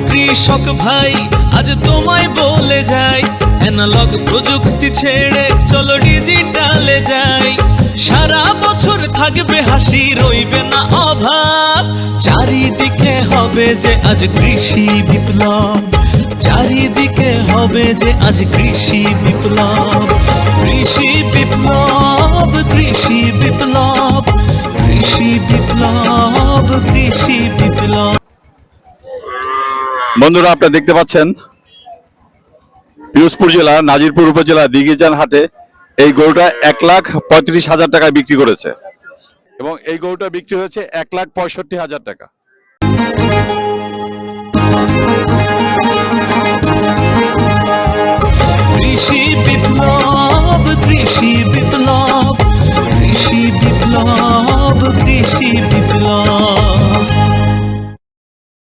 কৃষক ভাই আজ তোমায় বলে যাই, অ্যানালগ প্রযুক্তি ছেড়ে চলো ডিজিটালে যাই। সারা বছর থাকবে হাসি, রইবে না অভাব, চারিদিকে হবে যে আজ কৃষি বিপ্লব, চারিদিকে হবে যে আজ কৃষি বিপ্লব। কৃষি বিপ্লব, কৃষি বিপ্লব, কৃষি বিপ্লব, কৃষি বিপ্লব। বন্ধুরা, আপনারা দেখতে পাচ্ছেন পিরোজপুর জেলা নাজিরপুর উপজেলা দিঘিজান হাটে এই গরুটা 1,35,000 টাকায় বিক্রি করেছে এবং এই গরুটা বিক্রি হয়েছে 1,65,000 টাকা। কৃষি বিপ্লব, কৃষি বিপ্লব, কৃষি বিপ্লব, কৃষি বিপ্লব।